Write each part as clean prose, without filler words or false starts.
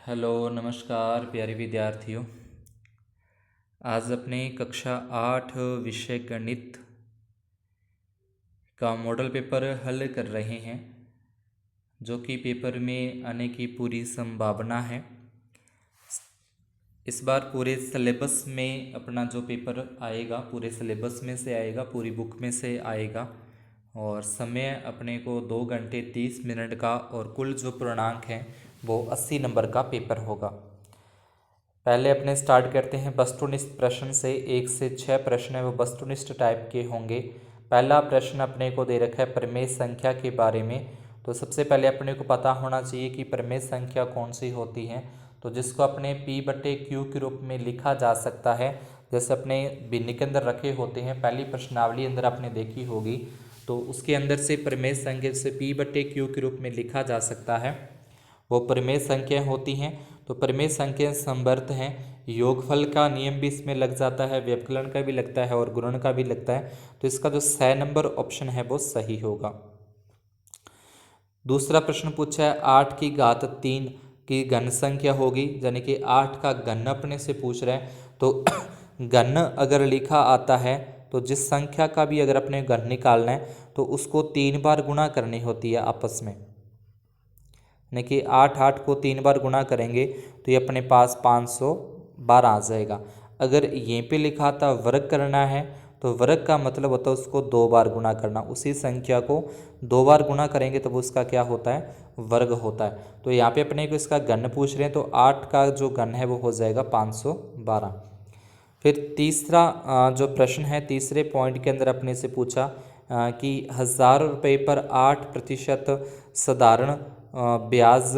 Hello नमस्कार प्यारे विद्यार्थियों। आज अपने कक्षा 8 विषय गणित का मॉडल पेपर हल कर रहे हैं, जो कि पेपर में आने की पूरी संभावना है। इस बार पूरे सिलेबस में अपना जो पेपर आएगा पूरे सिलेबस में से आएगा, पूरी बुक में से आएगा। और समय अपने को 2 घंटे 30 मिनट का, और कुल जो पूर्णांक हैं वो 80 नंबर का पेपर होगा। पहले अपने स्टार्ट करते हैं वस्तुनिष्ठ प्रश्न से। 1 से 6 प्रश्न है वो वस्तुनिष्ठ टाइप के होंगे। पहला प्रश्न अपने को दे रखा है प्रमेय संख्या के बारे में। तो सबसे पहले अपने को पता होना चाहिए कि प्रमेय संख्या कौन सी होती है, तो जिसको अपने P/Q के रूप में लिखा जा सकता है। जैसे अपने बिन्नी के अंदर रखे होते हैं, पहली प्रश्नावली अंदर आपने देखी होगी, तो उसके अंदर से प्रमेय संख्या से P/Q के रूप में लिखा जा सकता है, वो प्रमेय संख्या होती हैं। तो प्रमेय संख्या समवर्त हैं। योगफल का नियम भी इसमें लग जाता है, व्यवकलन का भी लगता है और गुणन का भी लगता है। तो इसका जो 6 नंबर ऑप्शन है वो सही होगा। दूसरा प्रश्न पूछा है 8 की घात 3 की घन संख्या होगी, यानी कि 8 का घन अपने से पूछ रहे हैं। तो घन अगर लिखा आता है तो जिस संख्या का भी अगर अपने घन निकालना है तो उसको 3 बार गुणा करनी होती है आपस में। यानी कि 8 को 3 बार गुणा करेंगे तो ये अपने पास 512 आ जाएगा। अगर यहीं पे लिखा था वर्ग करना है तो वर्ग का मतलब होता है उसको 2 बार गुणा करना। उसी संख्या को 2 बार गुणा करेंगे तो वो उसका क्या होता है, वर्ग होता है। तो यहाँ पे अपने को इसका घन पूछ रहे हैं, तो 8 का जो घन है वो हो जाएगा 512। फिर तीसरा जो प्रश्न है, तीसरे पॉइंट के अंदर अपने से पूछा कि 1000 रुपये पर 8% साधारण ब्याज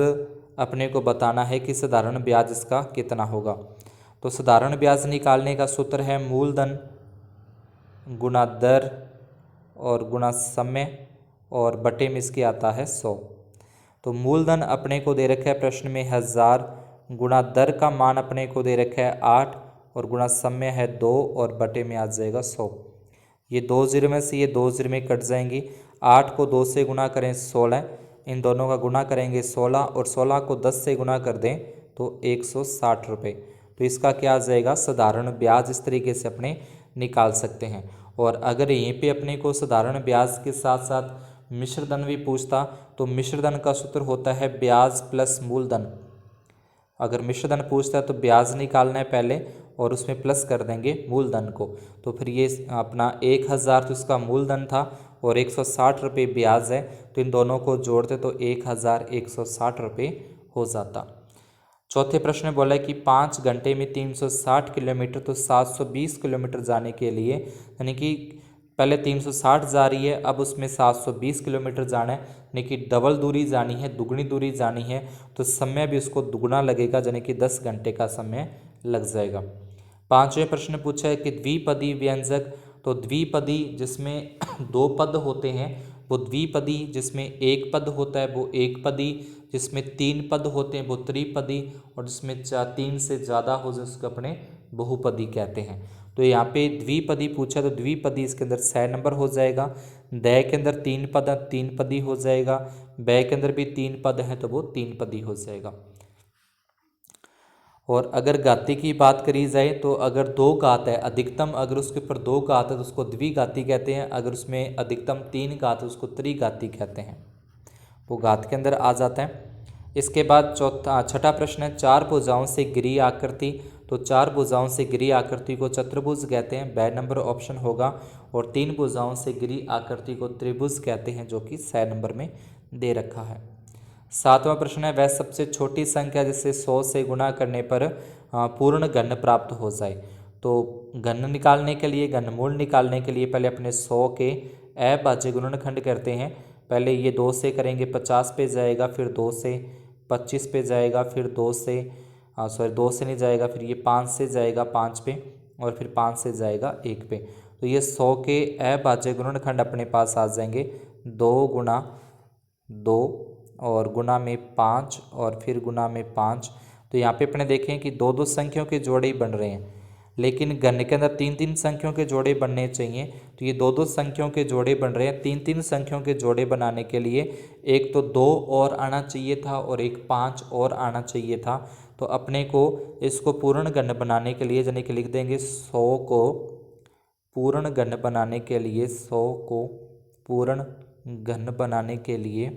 अपने को बताना है कि साधारण ब्याज इसका कितना होगा। तो साधारण ब्याज निकालने का सूत्र है मूलधन गुणा दर और गुणा समय, और बटे में इसके आता है 100। तो मूलधन अपने को दे रखा है प्रश्न में 1000, गुणा दर का मान अपने को दे रखा है 8, और गुणा समय है 2, और बटे में आ जाएगा 100। ये 2 जीरो में से ये 2 जीरो में कट जाएंगी। 8 को 2 से गुणा करें 16, इन दोनों का गुणा करेंगे 16, और 16 को 10 से गुणा कर दें तो 160 रुपये। तो इसका क्या आ जाएगा, साधारण ब्याज। इस तरीके से अपने निकाल सकते हैं। और अगर यहीं पे अपने को साधारण ब्याज के साथ साथ मिश्रधन भी पूछता तो मिश्रधन का सूत्र होता है ब्याज प्लस मूलधन। अगर मिश्रधन पूछता है तो ब्याज निकालना है पहले और उसमें प्लस कर देंगे मूलधन को। तो फिर ये अपना 1000 तो इसका मूलधन था और 160 रुपये ब्याज है, तो इन दोनों को जोड़ते तो 1160 रुपये हो जाता। चौथे प्रश्न में बोला है कि 5 घंटे में 360 किलोमीटर, तो 720 किलोमीटर जाने के लिए, यानी कि पहले 360 जा रही है, अब उसमें 720 किलोमीटर जाना है, यानी कि डबल दूरी जानी है, दुगनी दूरी जानी है। तो समय भी उसको दुगना लगेगा, यानी कि 10 घंटे का समय लग जाएगा। पांचवें प्रश्न पूछा है कि द्विपदी व्यंजक, तो द्विपदी जिसमें 2 पद होते हैं वो द्विपदी, जिसमें 1 पद होता है वो एक पदी, जिसमें 3 पद होते हैं वो त्रिपदी, और जिसमें 3 से ज़्यादा हो जाए उसको अपने बहुपदी कहते हैं। तो यहाँ पे द्विपदी पूछा तो द्विपदी इसके अंदर 6 नंबर हो जाएगा। दय के अंदर 3 पद, 3 पदी हो जाएगा। बै के अंदर भी 3 पद है तो वो 3 पदी हो जाएगा। और अगर घाती की बात करी जाए तो अगर 2 घात है अधिकतम, अगर उसके ऊपर 2 घात है तो उसको द्विघाती कहते हैं। अगर उसमें अधिकतम 3 घात है उसको त्रिघाती कहते हैं, वो घात के अंदर आ जाता है। इसके बाद छठा प्रश्न है 4 भुजाओं से घिरी आकृति, तो 4 भुजाओं से घिरी आकृति को चतुर्भुज कहते हैं, बै नंबर ऑप्शन होगा। और 3 भुजाओं से घिरी आकृति को त्रिभुज कहते हैं, जो कि 6 नंबर में दे रखा है। सातवां प्रश्न है वह सबसे छोटी संख्या जिससे 100 से गुणा करने पर पूर्ण घन प्राप्त हो जाए। तो घन निकालने के लिए, घनमूल निकालने के लिए पहले अपने 100 के अभाज्य गुणनखंड करते हैं। पहले ये 2 से करेंगे 50 पे जाएगा, फिर 2 से 25 पे जाएगा, फिर 2 से 2 से नहीं जाएगा, फिर ये 5 से जाएगा 5 पे, और फिर 5 से जाएगा 1 पे। तो ये 100 के अभाज्य गुणनखंड अपने पास आ जाएंगे 2 गुणा 2 और गुणा में 5 और फिर गुणा में 5। तो यहाँ पे अपने देखें कि 2 2 संख्याओं के जोड़े ही बन रहे हैं। लेकिन घन के अंदर 3-3 संख्याओं के जोड़े बनने चाहिए, तो ये 2-2 संख्याओं के जोड़े बन रहे हैं। 3-3 संख्याओं के जोड़े बनाने के लिए एक तो 2 और आना चाहिए था और एक 5 और आना चाहिए था। तो अपने को इसको पूर्ण घन बनाने के लिए यानी कि लिख देंगे 100 को पूर्ण घन बनाने के लिए 100 को पूर्ण घन बनाने के लिए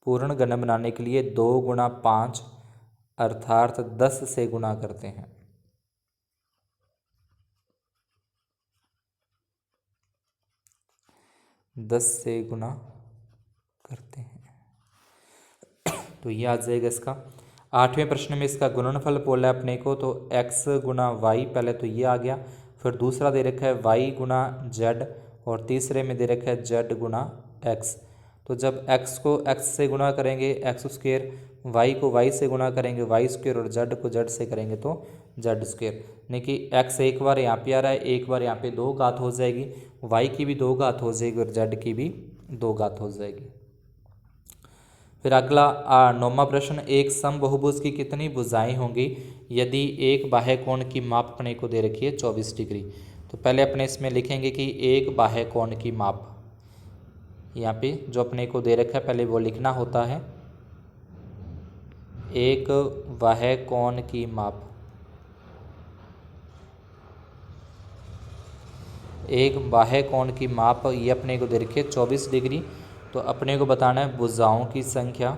पूर्ण घन बनाने के लिए 2 गुणा 5 अर्थात 10 से गुणा करते हैं। 10 से गुणा करते हैं तो ये आ जाएगा इसका। 8वें प्रश्न में इसका गुणनफल बोला है अपने को, तो x गुणा वाई, पहले तो ये आ गया। फिर दूसरा दे रखा है y गुणा जेड और तीसरे में दे रखा है z गुणा x। तो जब x को x से गुणा करेंगे x स्क्वेयर, y को y से गुणा करेंगे y स्क्वेयर और z को z से करेंगे तो z स्क्वेयर। यानी कि x एक बार यहाँ पे आ रहा है, एक बार यहाँ पे 2 घात हो जाएगी, y की भी 2 घात हो जाएगी और z की भी 2 घात हो जाएगी। फिर अगला 9वां प्रश्न, एक समबहुभुज की कितनी भुजाएं होंगी यदि एक बाह्य कोण की माप अपने को दे रखी है 24 डिग्री। तो पहले अपने इसमें लिखेंगे कि एक बाह्य कोण की माप, यहाँ पे जो अपने को दे रखा है पहले वो लिखना होता है। एक बाह्य कोण की माप, एक बाह्य कोण की माप ये अपने को दे रखी है 24 डिग्री। तो अपने को बताना है भुजाओं की संख्या,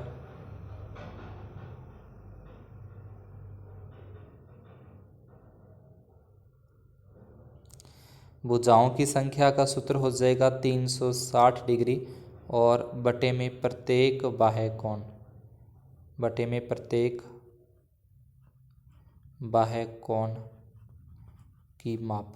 भुजाओं की संख्या का सूत्र हो जाएगा 360 डिग्री और बटे में प्रत्येक बाह्य कोण, बटे में प्रत्येक बाह्य कोण की माप।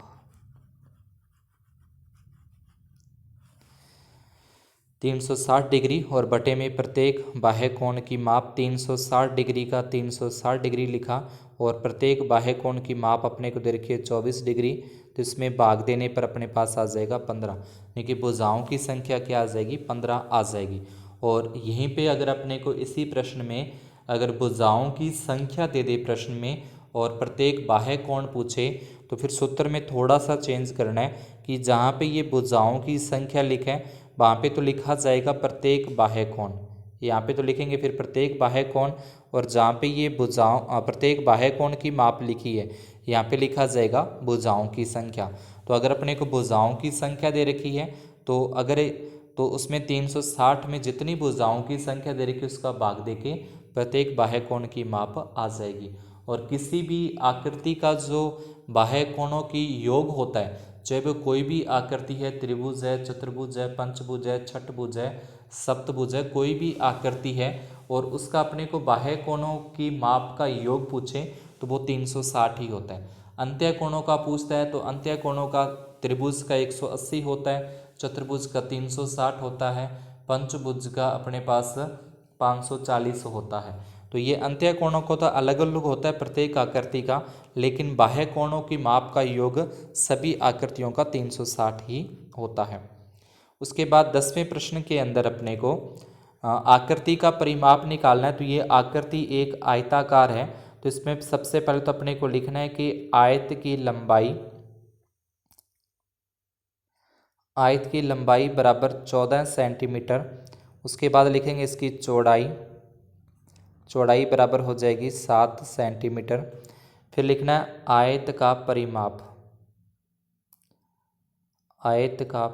360 डिग्री और बटे में प्रत्येक बाह्य कोण की माप। 360 डिग्री का 360 डिग्री लिखा और प्रत्येक बाह्य कोण की माप अपने को दे रखी है 24 डिग्री। तो इसमें भाग देने पर अपने पास आ जाएगा 15, यानी कि भुजाओं की संख्या क्या आ जाएगी 15 आ जाएगी। और यहीं पे अगर अपने को इसी प्रश्न में अगर भुजाओं की संख्या दे दे प्रश्न में और प्रत्येक बाह्य कोण पूछे तो फिर सूत्र में थोड़ा सा चेंज करना है कि जहाँ पे ये भुजाओं की संख्या लिखा है वहाँ पे तो लिखा जाएगा प्रत्येक बाह्य कोण, यहाँ पे तो लिखेंगे फिर प्रत्येक बाह्य कोण, और जहाँ पे ये भुजाओं प्रत्येक बाह्य कोण की माप लिखी है यहाँ पे लिखा जाएगा भुजाओं की संख्या। तो अगर अपने को भुजाओं की संख्या दे रखी है तो तो उसमें 360 में जितनी भुजाओं की संख्या दे रखी है उसका भाग देके प्रत्येक बाह्य कोण की माप आ जाएगी। और किसी भी आकृति का जो बाह्य कोणों की योग होता है, चाहे वो कोई भी आकृति है, त्रिभुज है, चतुर्भुज है, पंचभुज है, छठभुज है, सप्तभुज है, कोई भी आकृति है और उसका अपने को बाह्य कोणों की माप का योग पूछे तो वो 360 ही होता है। अंत्य कोणों का पूछता है तो अंत्य कोणों का त्रिभुज का 180 होता है, चतुर्भुज का 360 होता है, पंचभुज का अपने पास 540 होता है। तो ये अंत्य कोणों को तो अलग अलग होता है प्रत्येक आकृति का, लेकिन बाह्य कोणों की माप का योग सभी आकृतियों का 360 ही होता है। उसके बाद 10वें प्रश्न के अंदर अपने को आकृति का परिमाप निकालना है। तो ये आकृति एक आयताकार है, तो इसमें सबसे पहले तो अपने को लिखना है कि आयत की लंबाई बराबर 14 सेंटीमीटर। उसके बाद लिखेंगे इसकी चौड़ाई बराबर हो जाएगी 7 सेंटीमीटर। फिर लिखना है आयत का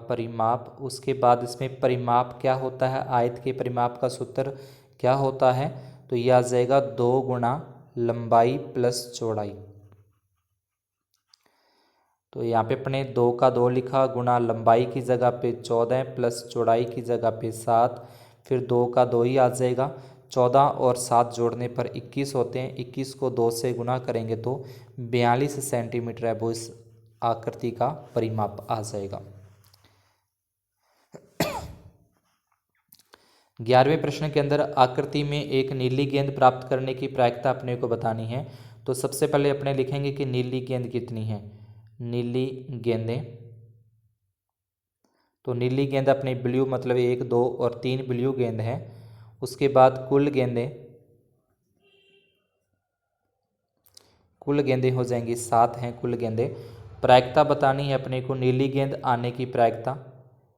परिमाप। उसके बाद इसमें परिमाप क्या होता है, आयत के परिमाप का सूत्र क्या होता है, तो यह आ जाएगा 2 गुणा लंबाई प्लस चौड़ाई। तो यहाँ पे अपने 2 का 2 लिखा, गुणा लंबाई की जगह पे 14 प्लस चौड़ाई की जगह पे 7, फिर 2 का 2 ही आ जाएगा। 14 और 7 जोड़ने पर 21 होते हैं, 21 को 2 से गुणा करेंगे तो 42 सेंटीमीटर है वो इस आकृति का परिमाप आ जाएगा। 11वें प्रश्न के अंदर आकृति में एक नीली गेंद प्राप्त करने की प्रायिकता अपने को बतानी है। तो सबसे पहले अपने लिखेंगे कि नीली गेंद कितनी है, नीली गेंदें। तो नीली गेंद अपनी ब्लू मतलब 1, 2 और 3 ब्लू गेंद है। उसके बाद कुल गेंदें हो जाएंगी 7 हैं कुल गेंदें। प्रायिकता बतानी है अपने को, नीली गेंद आने की प्रायिकता,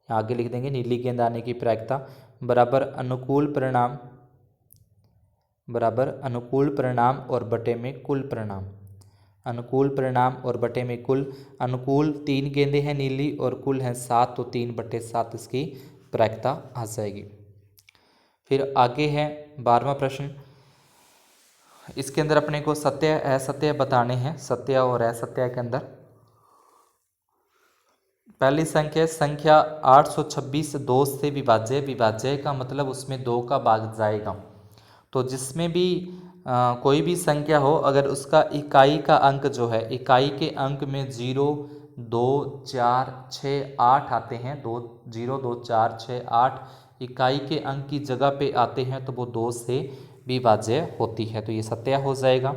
आगे लिख देंगे नीली गेंद आने की प्रायिकता बराबर अनुकूल परिणाम और बटे में कुल परिणाम। अनुकूल परिणाम और बटे में कुल, अनुकूल 3 गेंदें हैं नीली और कुल हैं 7, तो 3/7 इसकी प्रायिकता आ जाएगी। फिर आगे है 12वां प्रश्न। इसके अंदर अपने को सत्य असत्य बताने हैं। सत्य और असत्य के अंदर पहली संख्या 826 2 से विभाज्य का मतलब उसमें 2 का भाग जाएगा। तो जिसमें भी कोई भी संख्या हो, अगर उसका इकाई का अंक जो है, इकाई के अंक में 0 2 4 6 8 आते हैं, 0 2 4 6 8 इकाई के अंक की जगह पे आते हैं, तो वो 2 से विभाज्य होती है, तो ये सत्य हो जाएगा।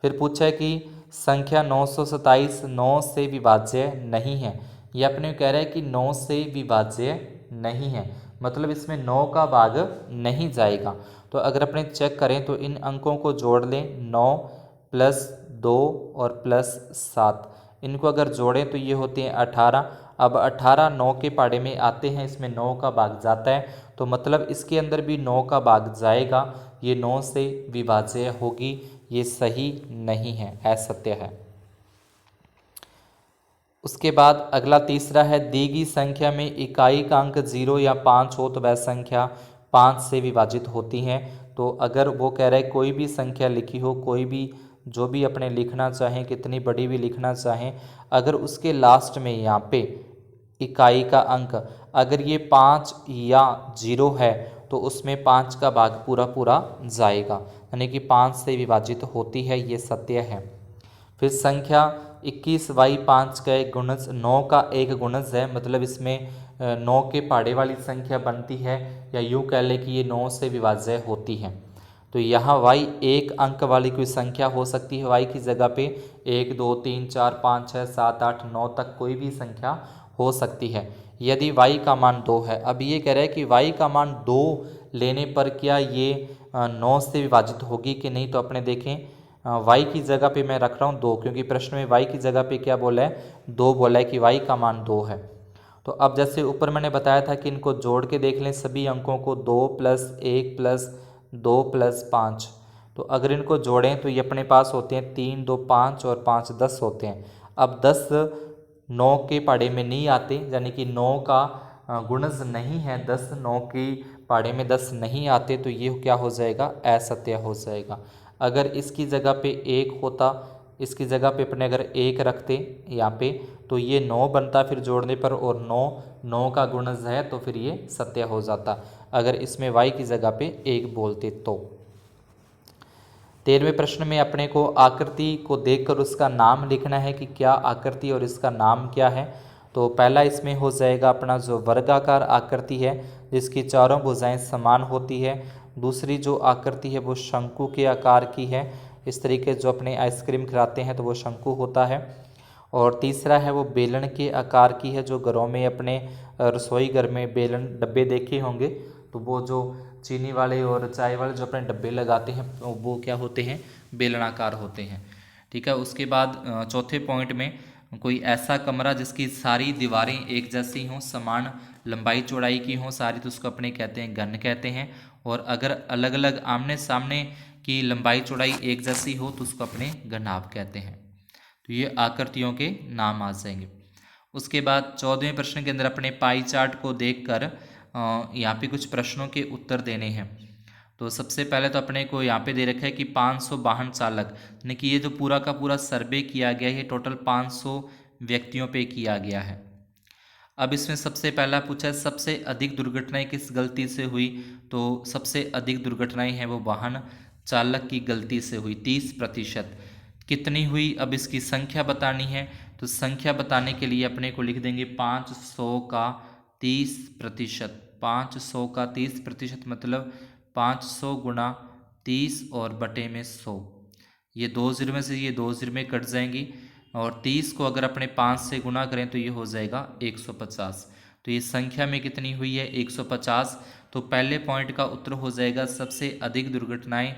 फिर पूछा है कि संख्या 927 9 से विभाज्य नहीं है। ये अपने कह रहा है कि 9 से विभाज्य नहीं है, मतलब इसमें 9 का भाग नहीं जाएगा। तो अगर अपने चेक करें तो इन अंकों को जोड़ लें, 9 + 2 और +7, इनको अगर जोड़ें तो ये होते हैं 18। अब 18 9 के पाड़े में आते हैं, इसमें 9 का भाग जाता है, तो मतलब इसके अंदर भी 9 का भाग जाएगा, ये 9 से विभाज्य होगी, ये सही नहीं है, असत्य है। उसके बाद अगला तीसरा है, दी गई संख्या में इकाई का अंक 0 या 5 हो तो वह संख्या 5 से विभाजित होती हैं। तो अगर वो कह रहा है कोई भी संख्या लिखी हो, कोई भी जो भी अपने लिखना चाहें, कितनी बड़ी भी लिखना चाहें, अगर उसके लास्ट में यहाँ पे इकाई का अंक अगर ये 5 या 0 है तो उसमें 5 का भाग पूरा पूरा जाएगा, यानी कि 5 से विभाजित होती है, ये सत्य है। फिर संख्या 21/5 का एक गुणज 9 का एक गुणज है, मतलब इसमें 9 के पाड़े वाली संख्या बनती है, या यूँ कह लें कि ये 9 से विभाज्य होती है। तो यहाँ y एक अंक वाली कोई संख्या हो सकती है, y की जगह पे 1 2 3 4 5 6 7 8 9 तक कोई भी संख्या हो सकती है, यदि y का मान 2 है। अब ये कह रहा है कि y का मान 2 लेने पर क्या ये 9 से विभाजित होगी कि नहीं, तो अपने देखें y की जगह पे मैं रख रहा हूँ 2, क्योंकि प्रश्न में y की जगह पे क्या बोला है, 2 बोला है कि y का मान 2 है। तो अब जैसे ऊपर मैंने बताया था कि इनको जोड़ के देख लें सभी अंकों को, 2 + 1 + 2 + 5, तो अगर इनको जोड़ें तो ये अपने पास होते हैं 3 2 5 और 5 10 होते हैं। अब 10 9 के पाड़े में नहीं आते, यानी कि 9 का गुणज नहीं है 10, 9 की पाड़े में 10 नहीं आते, तो ये क्या हो जाएगा, असत्य हो जाएगा। अगर इसकी जगह पे 1 होता, इसकी जगह पे अपने अगर 1 रखते यहाँ पे, तो ये 9 बनता फिर जोड़ने पर, और 9 का गुणज है तो फिर ये सत्य हो जाता, अगर इसमें y की जगह पे 1 बोलते तो। 13वें प्रश्न में अपने को आकृति को देखकर उसका नाम लिखना है कि क्या आकृति और इसका नाम क्या है। तो पहला इसमें हो जाएगा अपना जो वर्गाकार आकृति है, जिसकी चारों भुजाएं समान होती है। दूसरी जो आकृति है वो शंकु के आकार की है, इस तरीके जो अपने आइसक्रीम खिलाते हैं तो वो शंकु होता है। और तीसरा है वो बेलन के आकार की है, जो घरों में अपने रसोई घर में बेलन डब्बे देखे होंगे, तो वो जो चीनी वाले और चाय वाले जो अपने डब्बे लगाते हैं वो क्या होते हैं, बेलनाकार होते हैं। ठीक है। उसके बाद चौथे पॉइंट में कोई ऐसा कमरा जिसकी सारी दीवारें एक जैसी हों, समान लंबाई चौड़ाई की हों सारी, तो उसको अपने कहते हैं घन कहते हैं। और अगर अलग अलग आमने सामने की लंबाई चौड़ाई एक जैसी हो तो उसको अपने घनाभ कहते हैं। तो ये आकृतियों के नाम आ जाएंगे। उसके बाद 14वें प्रश्न के अंदर अपने पाई चार्ट को देखकर यहाँ पे कुछ प्रश्नों के उत्तर देने हैं। तो सबसे पहले तो अपने को यहाँ पे दे रखा है कि 500 वाहन चालक, यानी कि ये जो पूरा का पूरा सर्वे किया गया है, टोटल 500 व्यक्तियों पे किया गया है। अब इसमें सबसे पहला पूछा है सबसे अधिक दुर्घटनाएं किस गलती से हुई, तो सबसे अधिक दुर्घटनाएं हैं वो वाहन चालक की गलती से हुई, 30%। कितनी हुई, अब इसकी संख्या बतानी है, तो संख्या बताने के लिए अपने को लिख देंगे 500 का 30%। 500 का 30% मतलब 500 गुणा 30 और बटे में 100, ये 2 0 में से ये 2 0 में कट जाएंगी, और 30 को अगर अपने 5 से गुना करें तो ये हो जाएगा 150। तो ये संख्या में कितनी हुई है 150। तो पहले पॉइंट का उत्तर हो जाएगा सबसे अधिक दुर्घटनाएं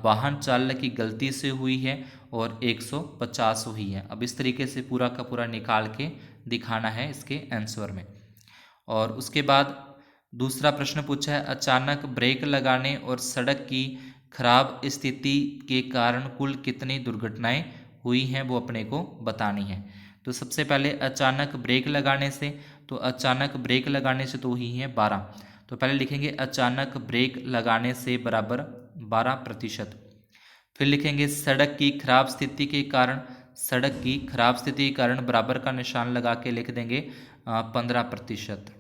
वाहन चालक की गलती से हुई है और 150 हुई है। अब इस तरीके से पूरा का पूरा निकाल के दिखाना है इसके आंसर में। और उसके बाद दूसरा प्रश्न पूछा है, अचानक ब्रेक लगाने और सड़क की खराब स्थिति के कारण कुल कितनी दुर्घटनाएं हुई हैं वो अपने को बतानी है। तो सबसे पहले अचानक ब्रेक लगाने से, तो अचानक ब्रेक लगाने से तो हुई है 12। तो पहले लिखेंगे अचानक ब्रेक लगाने से बराबर 12%। फिर लिखेंगे सड़क की खराब स्थिति के कारण, सड़क की खराब स्थिति के कारण बराबर का निशान लगा के लिख देंगे 15%।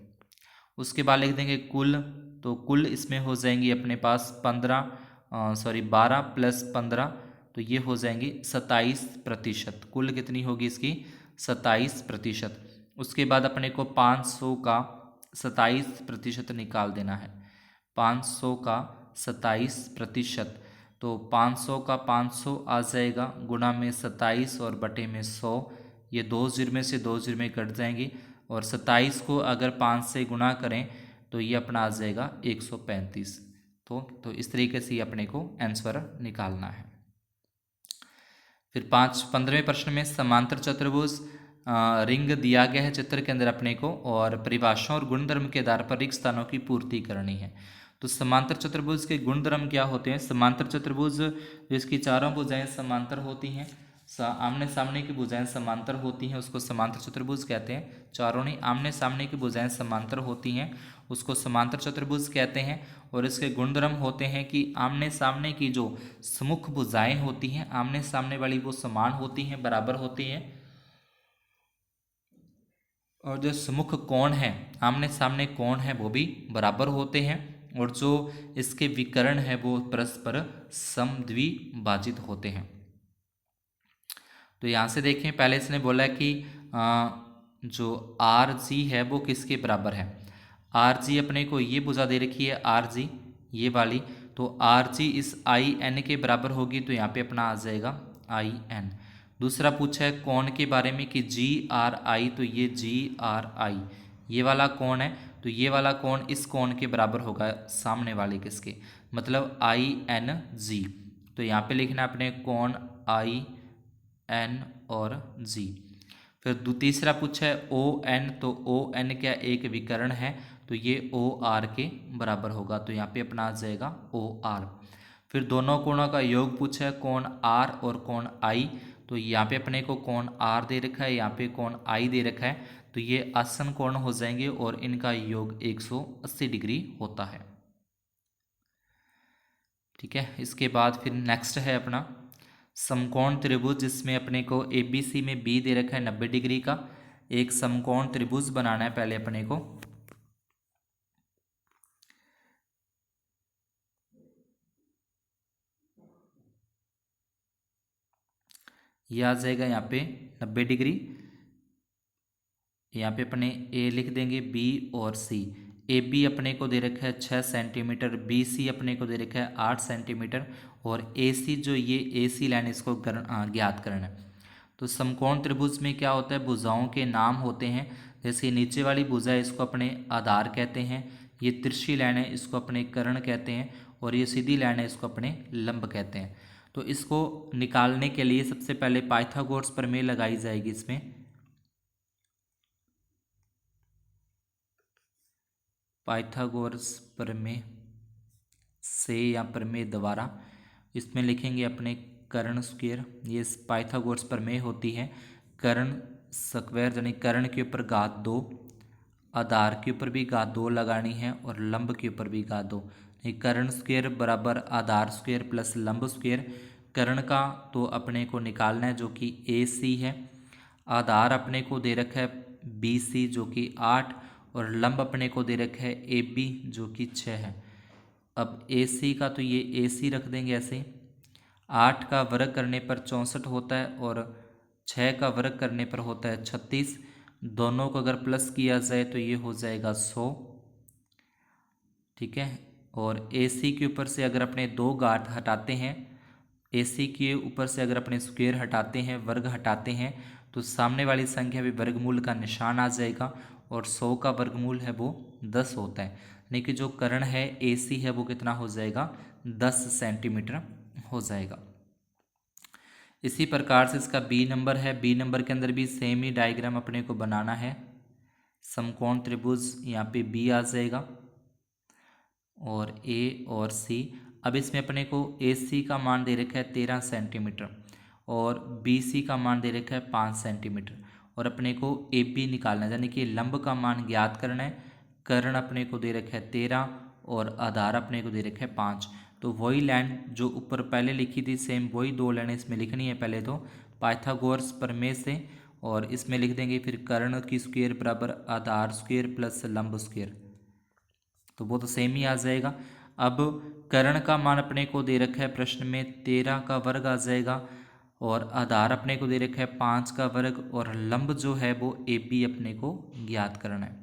उसके बाद लिख देंगे कुल, तो कुल इसमें हो जाएंगी अपने पास 12 प्लस 15, तो ये हो जाएंगी 27%। कुल कितनी होगी इसकी 27%। उसके बाद अपने को 500 का 27% निकाल देना है। 500 का 27%, तो 500 का 500 आ जाएगा गुणा में 27 और बटे में 100, ये 2 जीरो में से 2 जीरो में कट जाएंगी और 27 को अगर 5 से गुणा करें तो ये अपना आ जाएगा 135। तो इस तरीके से अपने को आंसर निकालना है। फिर 15वें प्रश्न में समांतर चतुर्भुज रिंग दिया गया है चित्र के अंदर अपने को, और परिभाषाओं और गुणधर्म के आधार पर रिक्त स्थानों की पूर्ति करनी है। तो समांतर चतुर्भुज के गुणधर्म क्या होते हैं? समांतर चतुर्भुज जिसकी चारों भुजाएं समांतर होती हैं, आमने सामने की भुजाएं समांतर होती हैं, उसको समांतर चतुर्भुज कहते हैं। चारों नहीं, आमने सामने की भुजाएं समांतर होती हैं, उसको समांतर चतुर्भुज कहते हैं। और इसके गुणधर्म होते हैं कि आमने सामने की जो सम्मुख भुजाएं होती हैं, आमने सामने वाली वो समान होती हैं, बराबर होती हैं, और जो सम्मुख कोण है, आमने सामने कोण है, वो भी बराबर होते हैं, और जो इसके विकर्ण है वो परस्पर समद्विभाजित होते हैं। तो यहाँ से देखें, पहले इसने बोला कि जो आर जी है वो किसके बराबर है। आर जी अपने को ये भुजा दे रखी है आर जी, ये वाली, तो आर जी इस आई एन के बराबर होगी, तो यहाँ पे अपना आ जाएगा आई एन। दूसरा पूछा है कोण के बारे में कि जी आर आई, तो ये जी आर आई ये वाला कोण है, तो ये वाला कोण इस कोण के बराबर होगा सामने वाले किसके, मतलब आई एन जी। तो यहाँ पे लिखना अपने कोण आई एन और जी। फिर तीसरा पूछा है ओ एन, तो ओ एन क्या एक विकर्ण है, तो ये ओ आर के बराबर होगा, तो यहाँ पे अपना आ जाएगा ओ आर। फिर दोनों कोणों का योग पूछा है कोण आर और कोण आई, तो यहाँ पे अपने को कोण आर दे रखा है, यहाँ पे कोण आई दे रखा है, तो ये आसन कोण हो जाएंगे और इनका योग 180 डिग्री होता है। ठीक है, इसके बाद फिर नेक्स्ट है अपना समकोण त्रिभुज, जिसमें अपने को ए बी सी में बी दे रखा है 90 डिग्री का। एक समकोण त्रिभुज बनाना है पहले अपने को। यह आ जाएगा यहाँ पे 90 डिग्री। यहाँ पे अपने ए लिख देंगे, बी और सी। ए बी अपने को दे रखा है 6 सेंटीमीटर, बी सी अपने को दे रखा है 8 सेंटीमीटर, और ए सी जो ये ए सी लाइन इसको ज्ञात करना है। तो समकोण त्रिभुज में क्या होता है, भुजाओं के नाम होते हैं। जैसे नीचे वाली भुजा है इसको अपने आधार कहते हैं, ये तिरछी लाइन है इसको अपने कर्ण कहते हैं, और ये सीधी लाइन है इसको अपने लंब कहते हैं। तो इसको निकालने के लिए सबसे पहले पाइथागोरस प्रमेय लगाई जाएगी इसमें। पाइथागोरस प्रमेय से या प्रमेय द्वारा इसमें लिखेंगे अपने कर्ण स्क्वायर। ये पाइथागोरस प्रमेय होती है। कर्ण स्क्वायर यानी कर्ण के ऊपर घात 2, आधार के ऊपर भी घात 2 लगानी है, और लंब के ऊपर भी घात 2। कर्ण स्क्वायर बराबर आधार स्क्वायर प्लस लंब स्क्वायर। कर्ण का तो अपने को निकालना है जो कि ए सी है, आधार अपने को दे रखा है बी सी जो कि 8, और लंब अपने को दे रखा है ए बी जो कि 6 है। अब ए सी का तो ये ए सी रख देंगे ऐसे। 8 का वर्ग करने पर 64 होता है, और 6 का वर्ग करने पर होता है 36। दोनों को अगर प्लस किया जाए तो ये हो जाएगा 100। ठीक है, और ए सी के ऊपर से अगर अपने 2 घात हटाते हैं, ए सी के ऊपर से अगर अपने स्क्वायर हटाते हैं, वर्ग हटाते हैं, तो सामने वाली संख्या भी वर्गमूल का निशान आ जाएगा, और 100 का वर्गमूल है वो 10 होता है, यानी कि जो कर्ण है AC है वो कितना हो जाएगा 10 सेंटीमीटर हो जाएगा। इसी प्रकार से इसका बी नंबर है, बी नंबर के अंदर भी सेम ही डायग्राम अपने को बनाना है। समकोण त्रिभुज यहाँ पे बी आ जाएगा और ए और सी। अब इसमें अपने को AC का मान दे रखा है 13 सेंटीमीटर और BC का मान दे रखा है 5 सेंटीमीटर और अपने को AB निकालना है, यानी कि लंब का मान ज्ञात करना है। कर्ण अपने को दे रखा है 13 और आधार अपने को दे रखा है 5। तो वही लाइन जो ऊपर पहले लिखी थी सेम वही दो लाइनें इसमें लिखनी है। पहले तो पाइथागोरस प्रमेय से और इसमें लिख देंगे फिर कर्ण की स्क्वायर बराबर आधार स्क्वायर प्लस लंब स्क्वायर, तो वो तो सेम ही आ जाएगा। अब कर्ण का मान अपने को दे रखा है प्रश्न में 13 का वर्ग आ जाएगा और आधार अपने को दे रखा है 5 का वर्ग और लंब जो है वो AB अपने को ज्ञात करना है।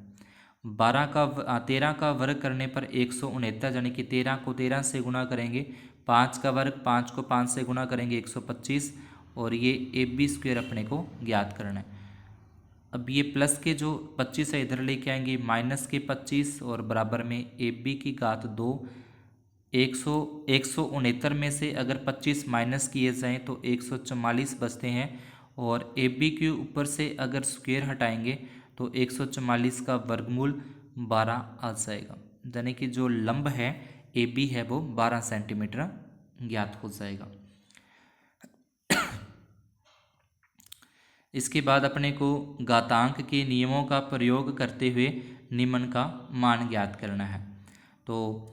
13 का वर्ग करने पर 169, यानी कि 13 को 13 से गुणा करेंगे, 5 का वर्ग 5 को 5 से गुणा करेंगे 125 और ये AB स्क्वायर अपने को ज्ञात करना है। अब ये प्लस के जो 25 है इधर लेके आएंगे, माइनस के 25 और बराबर में AB की घात 2। 169 में से अगर 25 माइनस किए जाएं तो 144 बचते हैं और AB के ऊपर से अगर स्क्वायर हटाएंगे तो 144 का वर्गमूल 12 आ जाएगा, यानी कि जो लंब है AB है वो 12 सेंटीमीटर ज्ञात हो जाएगा। इसके बाद अपने को घातांक के नियमों का प्रयोग करते हुए निम्न का मान ज्ञात करना है। तो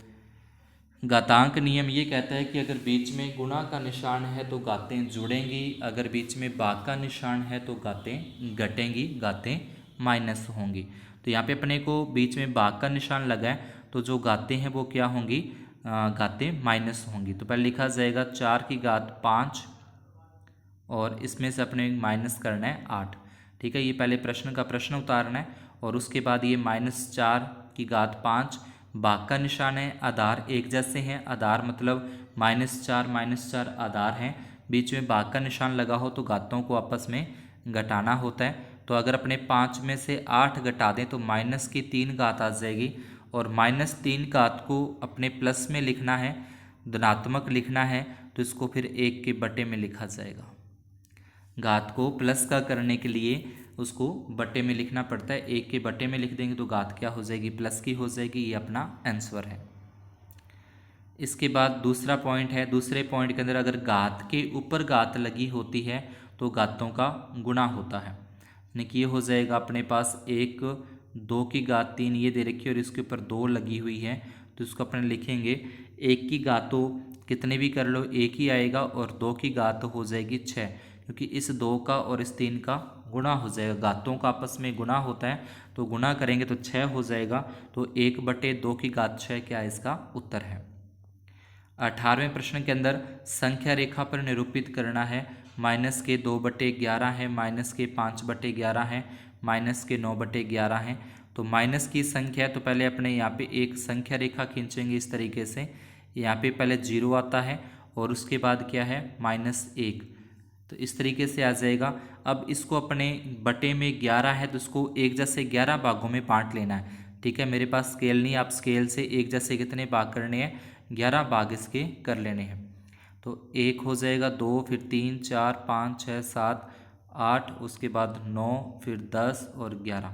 घातांक नियम ये कहता है कि अगर बीच में गुणा का निशान है तो घातें जुड़ेंगी, अगर बीच में भाग का निशान है तो घातें घटेंगी, घातें माइनस होंगी। तो यहाँ पे अपने को बीच में भाग का निशान लगा है तो जो घातें हैं वो क्या होंगी, घातें माइनस होंगी। तो पहले लिखा जाएगा 4 की घात 5 और इसमें से अपने माइनस करना है 8। ठीक है, ये पहले प्रश्न का प्रश्न उतारना है और उसके बाद ये -4 की घात 5 भाग का निशान है, आधार एक जैसे हैं, आधार मतलब -4 आधार हैं, बीच में भाग का निशान लगा हो तो घातों को आपस में घटाना होता है। तो अगर अपने 5 में से 8 घटा दें तो माइनस की 3 घात आ जाएगी और -3 घात को अपने प्लस में लिखना है, धनात्मक लिखना है, तो इसको फिर 1 के बटे में लिखा जाएगा। घात को प्लस का करने के लिए उसको बटे में लिखना पड़ता है, 1 के बटे में लिख देंगे तो घात क्या हो जाएगी, प्लस की हो जाएगी। ये अपना आंसर है। इसके बाद दूसरा पॉइंट है, दूसरे पॉइंट के अंदर अगर घात के ऊपर घात लगी होती है तो घातों का गुणा होता है, यानी कि ये हो जाएगा अपने पास 1 2 की घात 3 ये दे रखी है और इसके ऊपर 2 लगी हुई है, तो इसको अपने लिखेंगे 1 की घात तो कितने भी कर लो 1 ही आएगा और 2 की घात हो जाएगी 6, क्योंकि इस 2 का और इस 3 का गुणा हो जाएगा, घातों का आपस में गुणा होता है तो गुणा करेंगे तो 6 हो जाएगा। तो 1/2 की घात 6 क्या इसका उत्तर है। 18वें प्रश्न के अंदर संख्या रेखा पर निरूपित करना है। -2/11 है, -5/11 है, -9/11 है। तो माइनस की संख्या है तो पहले अपने यहाँ पे एक संख्या रेखा खींचेंगे इस तरीके से, यहाँ पे पहले 0 आता है और उसके बाद क्या है -1, तो इस तरीके से आ जाएगा। अब इसको अपने बटे में 11 है तो इसको एक जैसे 11 भागों में बांट लेना है। ठीक है, मेरे पास स्केल नहीं, आप स्केल से एक जैसे कितने भाग करने हैं, 11 भाग इसके कर लेने हैं। तो 1 हो जाएगा, 2, फिर 3, 4, 5, 6, 7, 8, उसके बाद 9, फिर 10 और 11।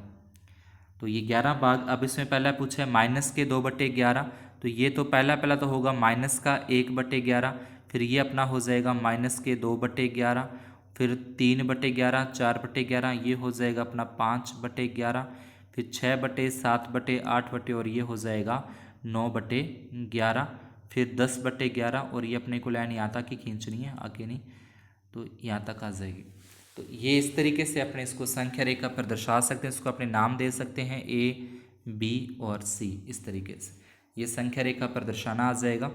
तो ये 11 भाग। अब इसमें पहला पूछा है -2/11, तो ये तो पहला तो होगा माइनस का 1/11, फिर ये अपना हो जाएगा -2/11, फिर 3/11, 4/11, ये हो जाएगा अपना 5/11, फिर 6/7/8 और ये हो जाएगा 9/11, फिर 10/11 और ये अपने को लाइन यहाँ तक ही खींचनी है, आगे नहीं, तो यहाँ तक आ जाएगी। तो ये इस तरीके से अपने इसको संख्या रेखा पर दर्शा सकते हैं, इसको अपने नाम दे सकते हैं A, B और C, इस तरीके से ये संख्या रेखा पर दर्शाना आ जाएगा।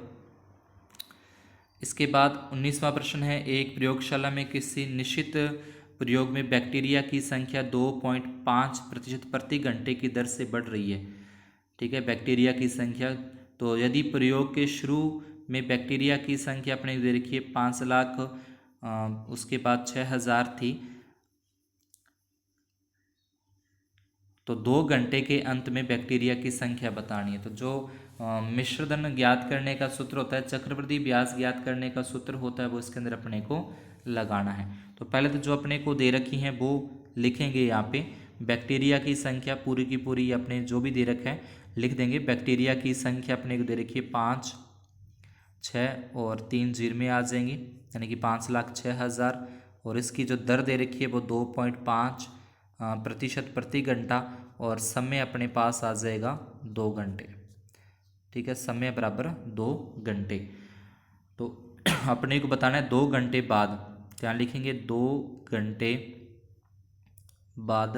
इसके बाद 19वां प्रश्न है, एक प्रयोगशाला में किसी निश्चित प्रयोग में बैक्टीरिया की संख्या 2.5% प्रति घंटे की दर से बढ़ रही है। ठीक है, बैक्टीरिया की संख्या, तो यदि प्रयोग के शुरू में बैक्टीरिया की संख्या अपने दे रखी है 5 लाख, उसके बाद 6000 थी, तो 2 घंटे के अंत में बैक्टीरिया की संख्या बतानी है। तो जो मिश्रधन ज्ञात करने का सूत्र होता है, चक्रवृद्धि व्यास ज्ञात करने का सूत्र होता है, वो इसके अंदर अपने को लगाना है। तो पहले तो जो अपने को दे रखी हैं वो लिखेंगे यहाँ पे। बैक्टीरिया की संख्या पूरी की पूरी अपने जो भी दे रखा है लिख देंगे। बैक्टीरिया की संख्या अपने को दे रखी है 5, 6 और 3 जीरो में आ जाएंगी, यानी कि 5,06,000। और इसकी जो दर दे रखी है वो 2.5 प्रतिशत प्रति घंटा, और समय अपने पास आ जाएगा 2 घंटे। ठीक है, समय बराबर 2 घंटे। तो अपने को बताना है 2 घंटे बाद, क्या लिखेंगे, 2 घंटे बाद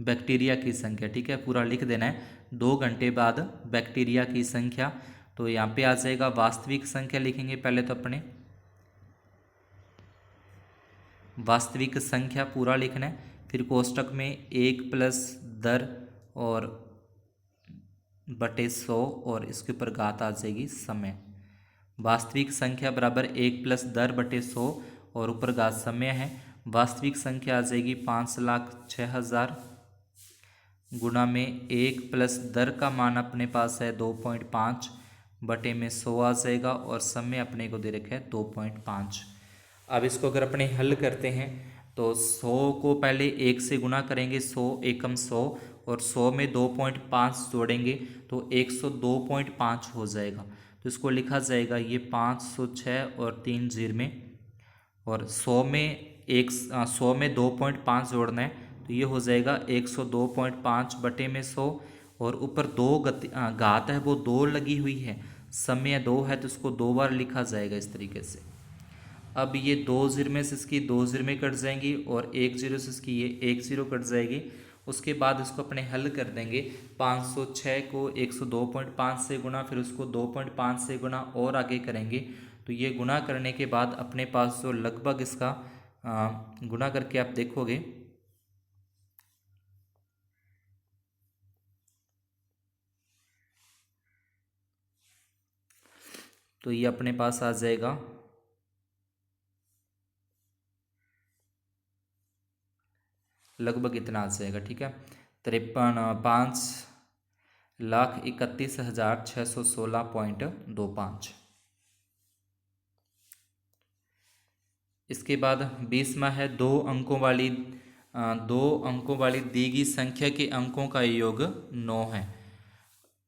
बैक्टीरिया की संख्या। ठीक है, पूरा लिख देना है, 2 घंटे बाद बैक्टीरिया की संख्या। तो यहाँ पे आ जाएगा वास्तविक संख्या लिखेंगे पहले तो अपने, वास्तविक संख्या पूरा लिखना है, फिर कोष्टक में 1 प्लस दर और बटे 100 और इसके ऊपर घात आ जाएगी समय। वास्तविक संख्या बराबर 1 प्लस दर बटे 100 और ऊपर घात समय है। वास्तविक संख्या आ जाएगी 5,06,000 गुणा में 1 प्लस दर का मान अपने पास है 2.5 बटे में 100 आ जाएगा, और समय अपने को दे रखा है 2.5। अब इसको अगर अपने हल करते हैं तो 100 को पहले 1 से गुणा करेंगे, 100 एकम 100, और 100 में 2.5 जोड़ेंगे तो 102.5 हो जाएगा। तो इसको लिखा जाएगा ये 506 और 3 जीरो में, और 100 में 2.5 जोड़ना है तो ये हो जाएगा 102.5 बटे में 100, और ऊपर घात है वो 2 लगी हुई है, समय 2 है तो इसको 2 बार लिखा जाएगा इस तरीके से। अब ये 2 जीरो में से इसकी 2 जीरो में कट जाएंगी, और 1 जीरो से इसकी ये 1 जीरो कट जाएगी। उसके बाद इसको अपने हल कर देंगे। 506 को 102.5 से गुणा, फिर उसको 2.5 से गुणा और आगे करेंगे, तो ये गुणा करने के बाद अपने पास जो लगभग इसका गुणा करके आप देखोगे तो ये अपने पास आ जाएगा लगभग इतना आ जाएगा। ठीक है, 5,31,616.25। इसके बाद 20वां है, 2 अंकों वाली दी गई संख्या के अंकों का योग 9 है।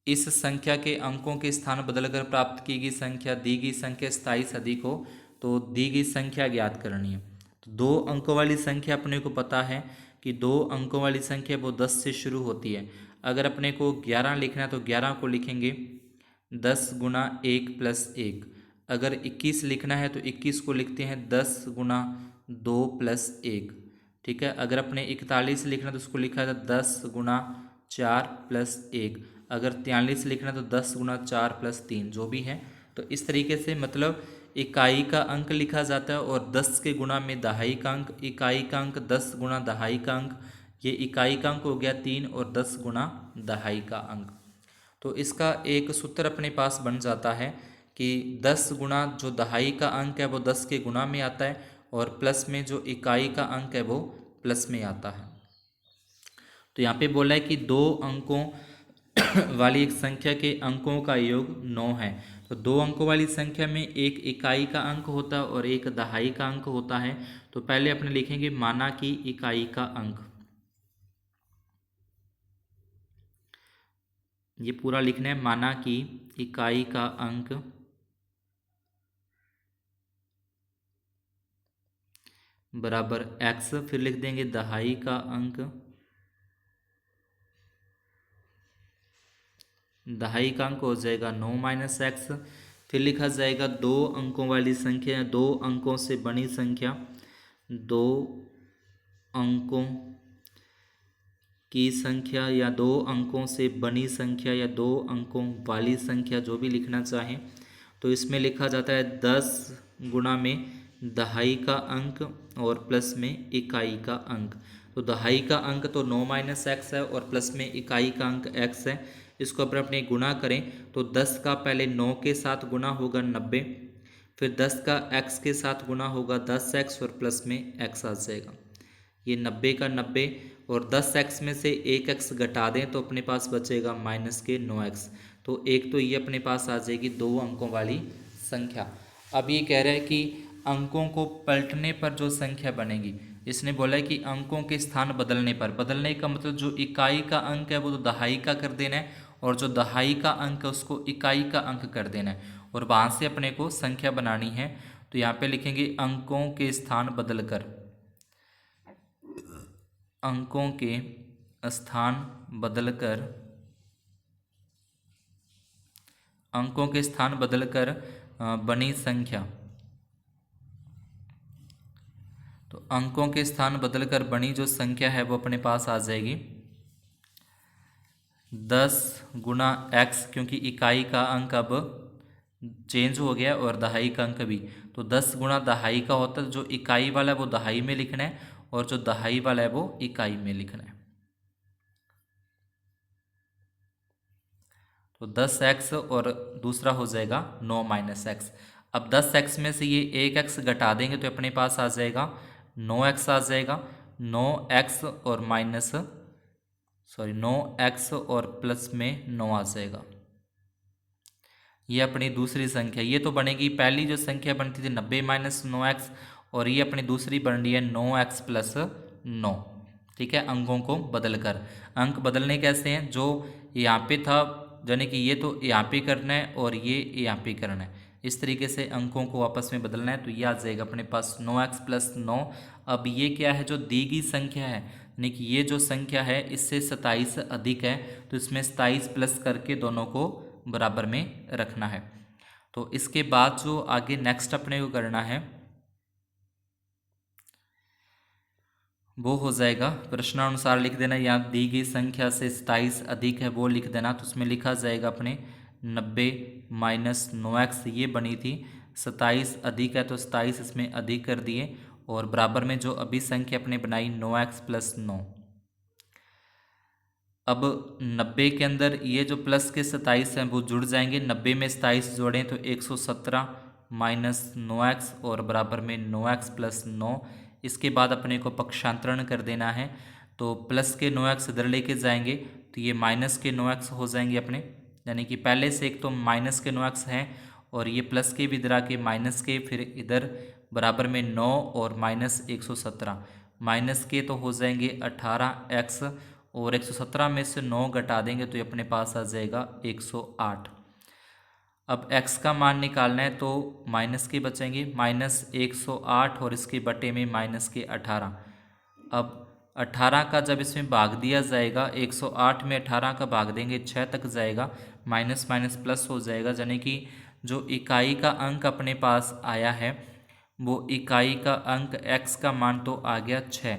इस संख्या के अंकों के स्थान बदलकर प्राप्त की गई संख्या दी गई संख्या स्थायी सदिक हो, तो दी गई संख्या ज्ञात करनी है। तो 2 अंकों वाली संख्या अपने को पता है कि 2 अंकों वाली संख्या वो 10 से शुरू होती है। अगर अपने को 11 लिखना है तो 11 को लिखेंगे 10 गुणा 1 प्लस 1। अगर 21 लिखना है तो 21 को लिखते हैं 10 गुणा 2 प्लस 1। ठीक है, अगर अपने 41 लिखना है तो उसको लिखा है 10 गुणा 4 प्लस 1। अगर 43 लिखना है तो 10 गुणा 4 प्लस 3, जो भी है। तो इस तरीके से मतलब इकाई का अंक लिखा जाता है, और 10 के गुणा में दहाई का अंक, इकाई का अंक 10 गुणा दहाई का अंक, ये इकाई का अंक हो गया 3 और 10 गुणा दहाई का अंक। तो इसका एक सूत्र अपने पास बन जाता है कि 10 गुणा जो दहाई का अंक है वो 10 के गुणा में आता है, और प्लस में जो इकाई का अंक है वो प्लस में आता है। तो यहाँ पे बोला है कि 2 अंकों वाली एक संख्या के अंकों का योग 9 है। तो 2 अंकों वाली संख्या में एक इकाई का अंक होता है और एक दहाई का अंक होता है। तो पहले अपने लिखेंगे माना कि इकाई का अंक, ये पूरा लिखना है, माना कि इकाई का अंक बराबर x, फिर लिख देंगे दहाई का अंक, दहाई का अंक हो जाएगा 9 माइनस एक्स। फिर लिखा जाएगा 2 अंकों वाली संख्या, 2 अंकों से बनी संख्या, 2 अंकों की संख्या या 2 अंकों से बनी संख्या या 2 अंकों वाली संख्या, जो भी लिखना चाहें। तो इसमें लिखा जाता है 10 गुणा में दहाई का अंक और प्लस में इकाई का अंक। तो दहाई का अंक तो 9 माइनस एक्स है, और प्लस में इकाई का अंक x है। इसको अगर अपने गुणा करें तो 10 का पहले 9 के साथ गुणा होगा 90, फिर 10 का x के साथ गुणा होगा 10x, और प्लस में x आ जाएगा। ये 90 का 90, और 10x में से 1x घटा दें तो अपने पास बचेगा माइनस के 9x। तो एक तो ये अपने पास आ जाएगी 2 अंकों वाली संख्या। अब ये कह रहा है कि अंकों को पलटने पर जो संख्या बनेगी, इसने बोला है कि अंकों के स्थान बदलने पर, बदलने का मतलब जो इकाई का अंक है वो तो दहाई का कर देना है, और जो दहाई का अंक है उसको इकाई का अंक कर देना है, और वहाँ से अपने को संख्या बनानी है। तो यहाँ पे लिखेंगे अंकों के स्थान बदलकर, अंकों के स्थान बदलकर, अंकों के स्थान बदलकर बनी संख्या। तो अंकों के स्थान बदलकर बनी जो संख्या है वो अपने पास आ जाएगी 10 गुना x, क्योंकि इकाई का अंक अब चेंज हो गया और दहाई का अंक भी। तो 10 गुना दहाई का होता है, जो इकाई वाला है वो दहाई में लिखना है और जो दहाई वाला है वो इकाई में लिखना है। तो 10x और दूसरा हो जाएगा 9 माइनस एक्स। अब 10x में से ये 1x घटा देंगे तो अपने पास आ जाएगा 9x आ जाएगा। 9x और माइनस 9x और प्लस में 9 आ जाएगा। ये अपनी दूसरी संख्या, ये तो बनेगी, पहली जो संख्या बनती थी 90 माइनस 9x, और ये अपनी दूसरी बन रही है 9x प्लस 9। ठीक है, अंकों को बदलकर। अंक बदलने कैसे हैं, जो यहाँ पे था यानी कि ये तो यहाँ पे करना है और ये यहाँ पे करना है, इस तरीके से अंकों को आपस में बदलना है। तो ये आ जाएगा अपने पास 9x प्लस 9। अब ये क्या है, जो दी गई संख्या है, यानी कि ये जो संख्या है इससे 27 अधिक है, तो इसमें 27 प्लस करके दोनों को बराबर में रखना है। तो इसके बाद जो आगे नेक्स्ट अपने को करना है वो हो जाएगा प्रश्नानुसार लिख देना, या दी गई संख्या से 27 अधिक है वो लिख देना। तो उसमें लिखा जाएगा अपने 90 माइनस 9x, ये बनी थी 27 अधिक है तो 27 इसमें अधिक कर दिए, और बराबर में जो अभी संख्या अपने बनाई 9x प्लस 9। अब 90 के अंदर ये जो प्लस के 27 हैं वो जुड़ जाएंगे, 90 में 27 जोड़ें तो 117 माइनस 9x और बराबर में 9x प्लस 9। इसके बाद अपने को पक्षांतरण कर देना है, तो प्लस के 9x इधर लेके जाएंगे तो ये माइनस के 9x हो जाएंगे अपने, यानी कि पहले से एक तो माइनस के 9x हैं और ये प्लस के भी इधर आके माइनस के, फिर इधर बराबर में 9 और माइनस 117, माइनस के तो हो जाएंगे 18x, और 117 में से 9 घटा देंगे तो ये अपने पास आ जाएगा 108। अब x का मान निकालना है तो माइनस के बचेंगे, माइनस 108 और इसके बटे में माइनस के 18। अब 18 का जब इसमें भाग दिया जाएगा, 108 में 18 का भाग देंगे 6 तक जाएगा, माइनस माइनस प्लस हो जाएगा, यानी कि जो इकाई का अंक अपने पास आया है वो इकाई का अंक x का मान तो आ गया 6,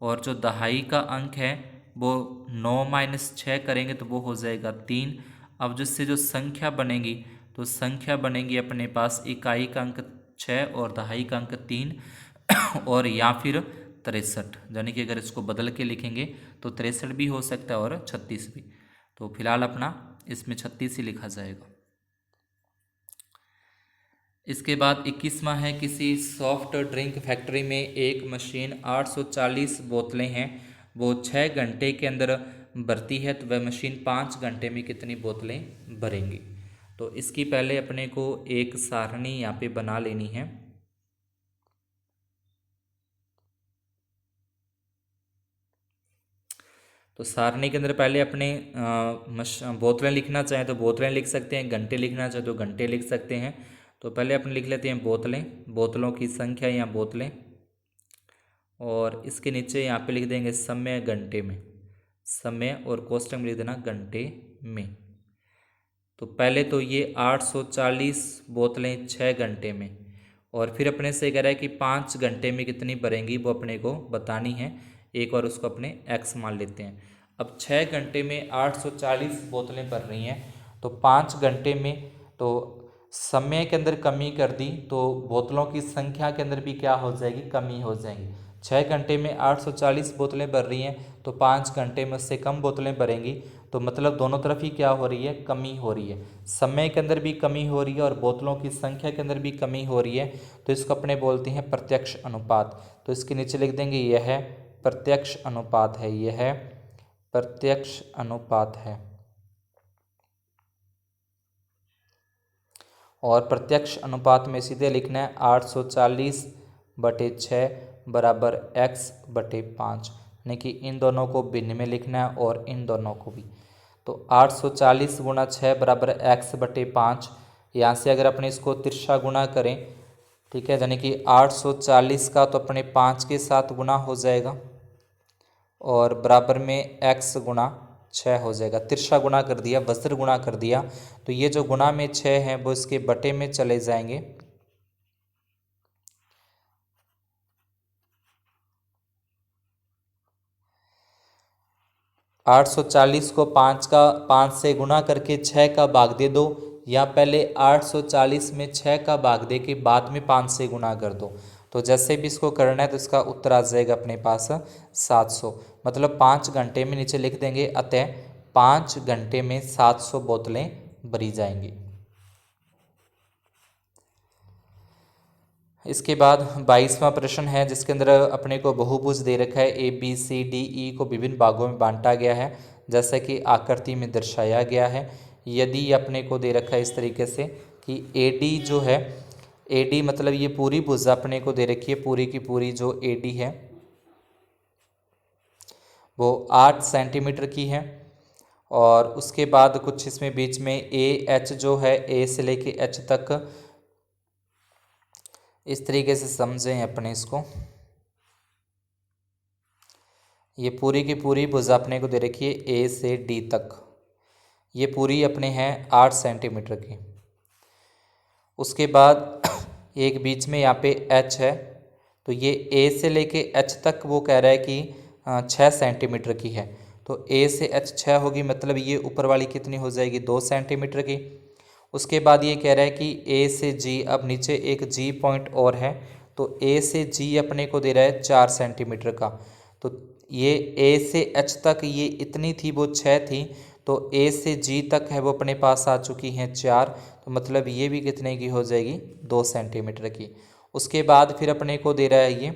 और जो दहाई का अंक है वो 9 माइनस 6 करेंगे तो वो हो जाएगा 3। अब जिससे जो संख्या बनेगी तो संख्या बनेगी अपने पास इकाई का अंक 6 और दहाई का अंक 3 और या फिर 63, यानी कि अगर इसको बदल के लिखेंगे तो 63 भी हो सकता है और 36 भी। तो फिलहाल अपना इसमें 36 ही लिखा जाएगा। इसके बाद 21वां है, किसी सॉफ्ट ड्रिंक फैक्ट्री में एक मशीन 840 बोतलें हैं, वो 6 घंटे के अंदर भरती है, तो वह मशीन 5 घंटे में कितनी बोतलें भरेंगी। तो इसकी पहले अपने को एक सारणी यहाँ पे बना लेनी है। तो सारणी के अंदर पहले अपने बोतलें लिखना चाहें तो बोतलें लिख सकते हैं, घंटे लिखना चाहें तो घंटे लिख सकते हैं। तो पहले अपने लिख लेते हैं बोतलें, बोतलों की संख्या या बोतलें, और इसके नीचे यहाँ पे लिख देंगे समय घंटे में, समय और कोष्टक में लिख देना घंटे में। तो पहले तो ये 840 बोतलें 6 घंटे में, और फिर अपने से कह रहा है कि 5 घंटे में कितनी भरेंगी वो अपने को बतानी है। एक और उसको अपने x मान लेते हैं। अब 6 घंटे में 840 बोतलें भर रही हैं, तो 5 घंटे में तो समय के अंदर कमी कर दी तो बोतलों की संख्या के अंदर भी क्या हो जाएगी, कमी हो जाएगी। 6 घंटे में 840 बोतलें भर रही हैं तो 5 घंटे में उससे कम बोतलें भरेंगी, तो मतलब दोनों तरफ ही क्या हो रही है, कमी हो रही है। समय के अंदर भी कमी हो रही है और बोतलों की संख्या के अंदर भी कमी हो रही है, तो इसको अपने बोलते हैं प्रत्यक्ष अनुपात। तो इसके नीचे लिख देंगे यह है प्रत्यक्ष अनुपात है, यह है प्रत्यक्ष अनुपात है। और प्रत्यक्ष अनुपात में सीधे लिखना है 840/6 बराबर x/5, यानी कि इन दोनों को भिन्न में लिखना है और इन दोनों को भी। तो 840 गुणा 6 बराबर x/5। यहाँ से अगर अपने इसको तिरछा गुणा करें, ठीक है, यानी कि 840 का तो अपने 5 के साथ गुणा हो जाएगा और बराबर में x गुणा 6 हो जाएगा। तिरछा गुणा कर दिया, वज्र गुणा कर दिया, तो ये जो गुणा में 6 है वो इसके बटे में चले जाएंगे। आठ सौ चालीस को 5 से गुणा करके 6 का भाग दे दो, या पहले 840 में 6 का भाग दे के बाद में 5 से गुणा कर दो। तो जैसे भी इसको करना है तो इसका उत्तर आ जाएगा अपने पास 700, मतलब 5 घंटे में नीचे लिख देंगे, अतः 5 घंटे में 700 बोतलें भरी जाएंगी। इसके बाद 22वां प्रश्न है, जिसके अंदर अपने को बहुभुज दे रखा है। ABCDE को विभिन्न भागों में बांटा गया है, जैसा कि आकृति में दर्शाया गया है। यदि अपने को दे रखा है इस तरीके से कि AD जो है, AD मतलब ये पूरी भुजा अपने को दे रखी है, पूरी की पूरी जो AD है वो 8 सेंटीमीटर की है। और उसके बाद कुछ इसमें बीच में AH जो है, A से लेके H तक, इस तरीके से समझें अपने इसको। ये पूरी की पूरी भुजा अपने को दे रखी है A से D तक, ये पूरी अपने हैं 8 सेंटीमीटर की। उसके बाद एक बीच में यहाँ पे H है, तो ये A से लेके H तक वो कह रहा है कि 6 सेंटीमीटर की है। तो A से H 6 होगी, मतलब ये ऊपर वाली कितनी हो जाएगी, 2 सेंटीमीटर की। उसके बाद ये कह रहा है कि A से G, अब नीचे एक G पॉइंट और है, तो A से G अपने को दे रहा है 4 सेंटीमीटर का। तो ये A से H तक ये इतनी थी, वो 6 थी, तो A से G तक है वो अपने पास आ चुकी हैं 4, तो मतलब ये भी कितने की हो जाएगी, 2 सेंटीमीटर की। उसके बाद फिर अपने को दे रहा है ये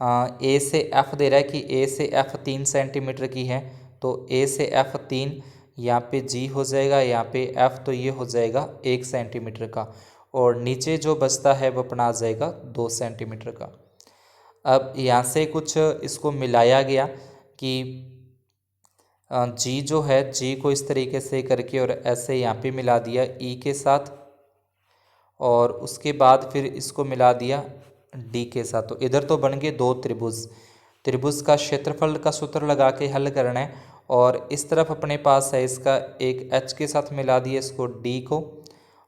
A से F दे रहा है कि A से F 3 सेंटीमीटर की है, तो A से F 3, यहाँ पे G हो जाएगा, यहाँ पे F, तो ये हो जाएगा 1 सेंटीमीटर का, और नीचे जो बचता है वो अपना आ जाएगा 2 सेंटीमीटर का। अब यहाँ से कुछ इसको मिलाया गया कि G जो है, G को इस तरीके से करके और ऐसे यहाँ पे मिला दिया E के साथ, और उसके बाद फिर इसको मिला दिया D के साथ। तो इधर तो बन गए 2 त्रिभुज। त्रिभुज का क्षेत्रफल का सूत्र लगा के हल करना है, और इस तरफ अपने पास है इसका एक H के साथ मिला दिया इसको D को,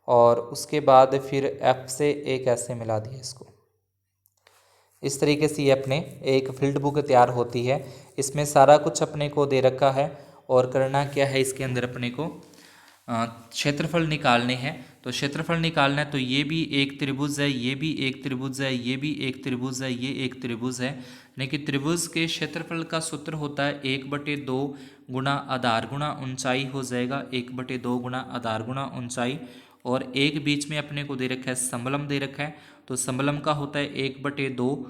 और उसके बाद फिर F से एक ऐसे मिला दिया इसको। इस तरीके से ये अपने एक फील्ड बुक तैयार होती है। इसमें सारा कुछ अपने को दे रखा है, और करना क्या है, इसके अंदर अपने को क्षेत्रफल निकालने हैं। तो क्षेत्रफल निकालना है, तो ये भी एक त्रिभुज है, ये भी एक त्रिभुज है, ये भी एक त्रिभुज है, ये एक त्रिभुज है, लेकिन त्रिभुज के क्षेत्रफल का सूत्र होता है 1/2 गुणा आधार गुणा ऊंचाई हो जाएगा, 1/2 गुणा आधार गुणा ऊंचाई। और एक बीच में अपने को दे रखा है समलम दे रखा है, तो समलम का होता है 1/2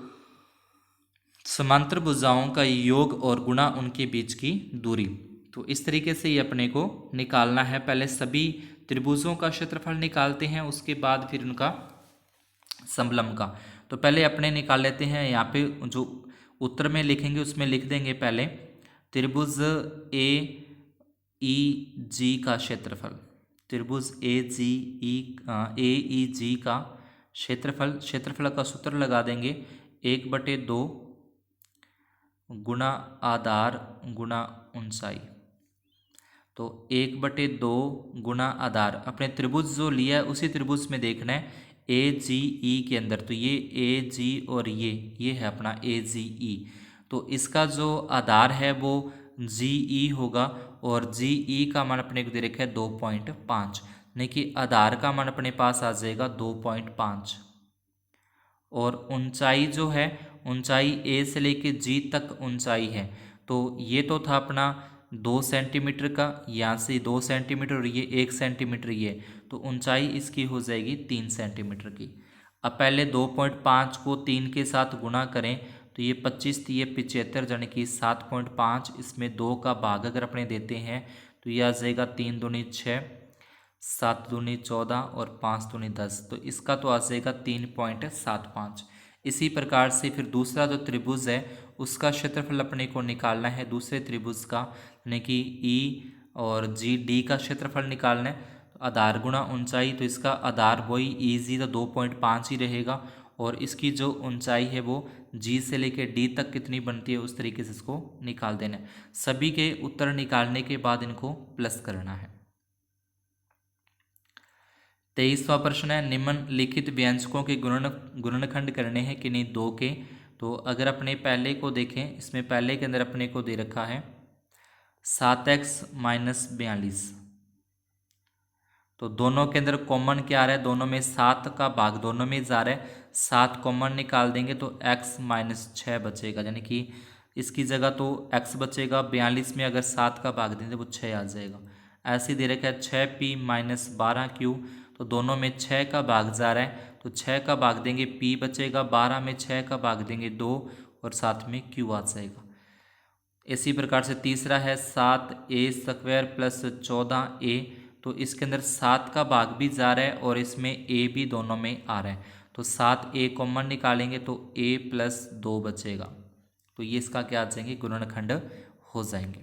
समांतर भुजाओं का योग और गुणा उनके बीच की दूरी। तो इस तरीके से ये अपने को निकालना है। पहले सभी त्रिभुजों का क्षेत्रफल निकालते हैं, उसके बाद फिर उनका समलम का। तो पहले अपने निकाल लेते हैं। यहाँ पे जो उत्तर में लिखेंगे उसमें लिख देंगे पहले त्रिभुज AEG का क्षेत्रफल, त्रिभुज AEG का क्षेत्रफल का सूत्र लगा देंगे 1/2 गुणा आधार गुणा ऊंचाई। तो 1/2 गुणा आधार, अपने त्रिभुज जो लिया है उसी त्रिभुज में देखना है AGE के अंदर, तो ये AG और ये है अपना AGE। तो इसका जो आधार है वो GE होगा, और GE का मान अपने को दे रखा है 2.5, यानी कि आधार का मान अपने पास आ जाएगा 2.5। और ऊंचाई जो है, ऊंचाई A से लेके G तक ऊंचाई है, तो ये तो था अपना 2 सेंटीमीटर का, यहाँ से 2 सेंटीमीटर और ये 1 सेंटीमीटर, ये तो ऊंचाई इसकी हो जाएगी 3 सेंटीमीटर की। अब पहले 2.5 को 3 के साथ गुणा करें, तो ये 25 थी, ये 75 यानी कि 7.5, इसमें 2 का भाग अगर अपने देते हैं तो ये आ जाएगा 3 दूनी 6, 7 दूनी 14 और 5 दूनी 10, तो इसका तो आ जाएगा 3.75। इसी प्रकार से फिर दूसरा जो त्रिभुज है उसका क्षेत्रफल अपने को निकालना है, दूसरे त्रिभुज का, यानी कि ई और जी डी का क्षेत्रफल निकालना है। आधार गुणा ऊंचाई, तो इसका आधार वही ई जी तो 2.5 ही रहेगा, और इसकी जो ऊंचाई है वो जी से लेकर डी तक कितनी बनती है उस तरीके से इसको निकाल देना है। सभी के उत्तर निकालने के बाद इनको प्लस करना है। 23वां प्रश्न है, निम्नलिखित व्यंजकों के गुणनखंड करने हैं किन्हीं दो के। तो अगर अपने पहले को देखें, इसमें पहले के अंदर अपने को दे रखा है 7x माइनस 42, तो दोनों के अंदर कॉमन क्या आ रहा है, दोनों में 7 का भाग दोनों में जा रहा है, 7 कॉमन निकाल देंगे तो x माइनस 6 बचेगा, यानी कि इसकी जगह तो x बचेगा, 42 में अगर 7 का भाग देंगे वो 6 आ जाएगा। ऐसे दे रखा है 6p माइनस 12q, तो दोनों में 6 का भाग जा रहा है, तो 6 का भाग देंगे p बचेगा, 12 में 6 का भाग देंगे 2 और साथ में q आ जाएगा। इसी प्रकार से तीसरा है 7a स्क्वायर प्लस 14a, तो इसके अंदर 7 का भाग भी जा रहा है और इसमें a भी दोनों में आ रहा है, तो 7a कॉमन निकालेंगे तो a प्लस 2 बचेगा, तो ये इसका क्या आ जाएंगे, गुणनखंड हो जाएंगे।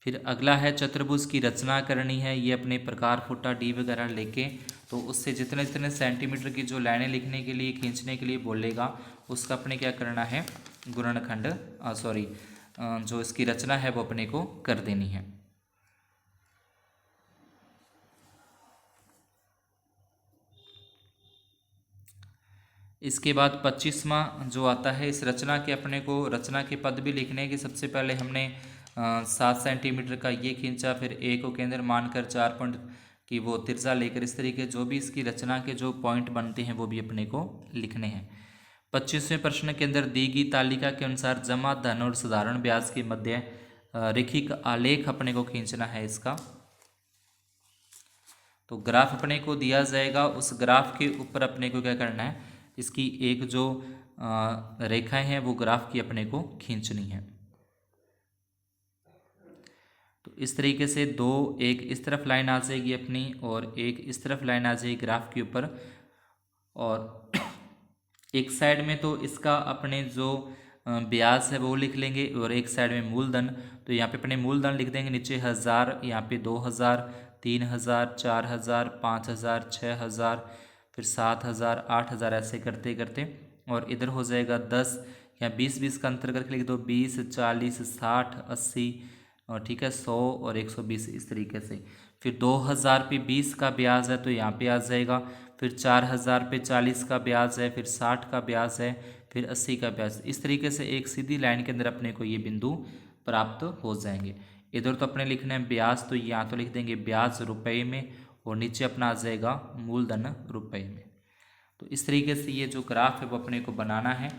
फिर अगला है चतुर्भुज की रचना करनी है, ये अपने प्रकार फुटा डी वगैरह लेके, तो उससे जितने जितने सेंटीमीटर की जो लाइनें लिखने के लिए खींचने के लिए बोलेगा उसका अपने क्या करना है, गुणनखंड जो इसकी रचना है वो अपने को कर देनी है। इसके बाद 25वां जो आता है, इस रचना के अपने को रचना के पद भी लिखने कि सबसे पहले हमने 7 सेंटीमीटर का ये खींचा, फिर ए को केंद्र मानकर 4 पॉइंट की वो तिरछा लेकर, इस तरीके जो भी इसकी रचना के जो पॉइंट बनते हैं वो भी अपने को लिखने हैं। 25वें प्रश्न के अंदर दी गई तालिका के अनुसार जमा धन और साधारण ब्याज के मध्य रेखिक आलेख अपने को खींचना है इसका। तो ग्राफ अपने को दिया जाएगा, उस ग्राफ के ऊपर अपने को क्या करना है, इसकी एक जो रेखाएं हैं वो ग्राफ की अपने को खींचनी है। तो इस तरीके से एक इस तरफ लाइन आ जाएगी अपनी और एक इस तरफ लाइन आ जाएगी ग्राफ के ऊपर, और एक साइड में तो इसका अपने जो ब्याज है वो लिख लेंगे और एक साइड में मूलधन, तो यहाँ पे अपने मूलधन लिख देंगे, नीचे 1000, यहाँ पे 2000, 3000, 4000, 5000, 6000, फिर 7000, 8000, ऐसे करते करते, और इधर हो जाएगा 10, यहाँ 20 का अंतर करके लिख दो, 20, 40, 60, 80, और ठीक है 100 और 120, इस तरीके से। फिर 2000 पे 20 का ब्याज है तो यहाँ पे आ जाएगा, फिर 4000 पे 40 का ब्याज है, फिर 60 का ब्याज है, फिर 80 का ब्याज। इस तरीके से एक सीधी लाइन के अंदर अपने को ये बिंदु प्राप्त हो जाएंगे। इधर तो अपने लिखना है ब्याज, तो यहाँ तो लिख देंगे ब्याज रुपए में, और नीचे अपना आ जाएगा मूलधन रुपए में। तो इस तरीके से ये जो ग्राफ है वो अपने को बनाना है,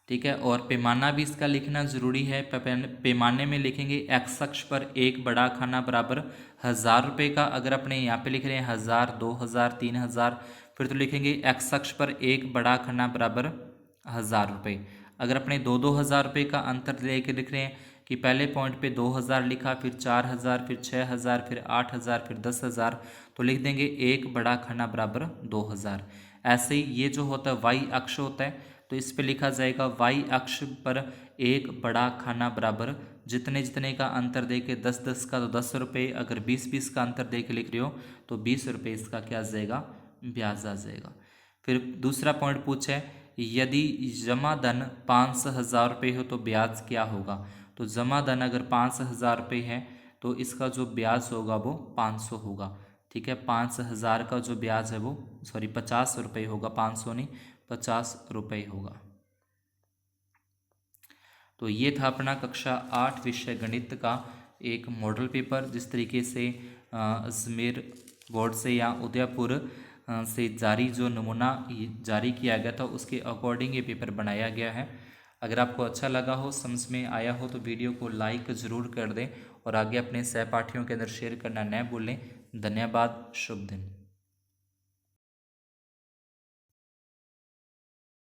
ठीक है। और पैमाना भी इसका लिखना ज़रूरी है। पैमाने में लिखेंगे एक्स अक्ष पर एक बड़ा खाना बराबर 1000 रुपये का, अगर अपने यहाँ पे लिख रहे हैं 1000, 2000, 3000, फिर तो लिखेंगे एक्स अक्ष पर एक बड़ा खाना बराबर 1000 रुपये। अगर अपने 2-2 हज़ार रुपये का अंतर लेके लिख रहे हैं कि पहले पॉइंट पे 2000 लिखा, फिर 4000, फिर 6000, फिर 8000, फिर 10,000, तो लिख देंगे एक बड़ा खाना बराबर 2000। ऐसे ही ये जो होता है वाई अक्ष होता है, तो इस पे लिखा जाएगा वाई अक्ष पर एक बड़ा खाना बराबर जितने जितने का अंतर दे के 10-10 का तो 10 रुपये, अगर 20-20 का अंतर दे के लिख रहे हो तो 20 रुपये इसका क्या आ जाएगा, ब्याज आ जाएगा। फिर दूसरा पॉइंट पूछा है यदि जमा धन 5,000 रुपये हो तो ब्याज क्या होगा। तो जमा धन अगर 5,000 रुपये है तो इसका जो ब्याज होगा वो 500 होगा, ठीक है। 5,000 का जो ब्याज है वो 50 रुपये होगा, 500 नहीं 50 रुपये होगा। तो ये था अपना कक्षा 8 विषय गणित का एक मॉडल पेपर, जिस तरीके से अजमेर बोर्ड से या उदयपुर से जारी जो नमूना जारी किया गया था उसके अकॉर्डिंग ये पेपर बनाया गया है। अगर आपको अच्छा लगा हो, समझ में आया हो, तो वीडियो को लाइक ज़रूर कर दें और आगे अपने सहपाठियों के अंदर शेयर करना न भूलें। धन्यवाद, शुभ दिन।